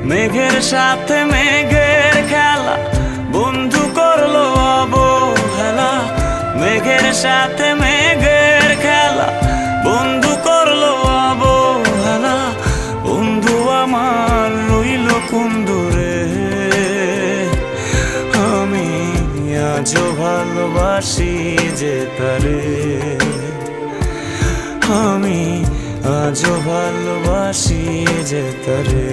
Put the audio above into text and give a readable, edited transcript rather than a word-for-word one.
মেঘের সাথে মেঘের খেলা, বন্ধু করলো অবহেলা। মেঘের সাথে মেঘের খেলা, বন্ধু করলো অবহেলা। বন্ধু আমার রইল কোন দূরে, আমি আজও ভালোবাসি যে তারে। আমি আজও ভালোবাসি যে তারে।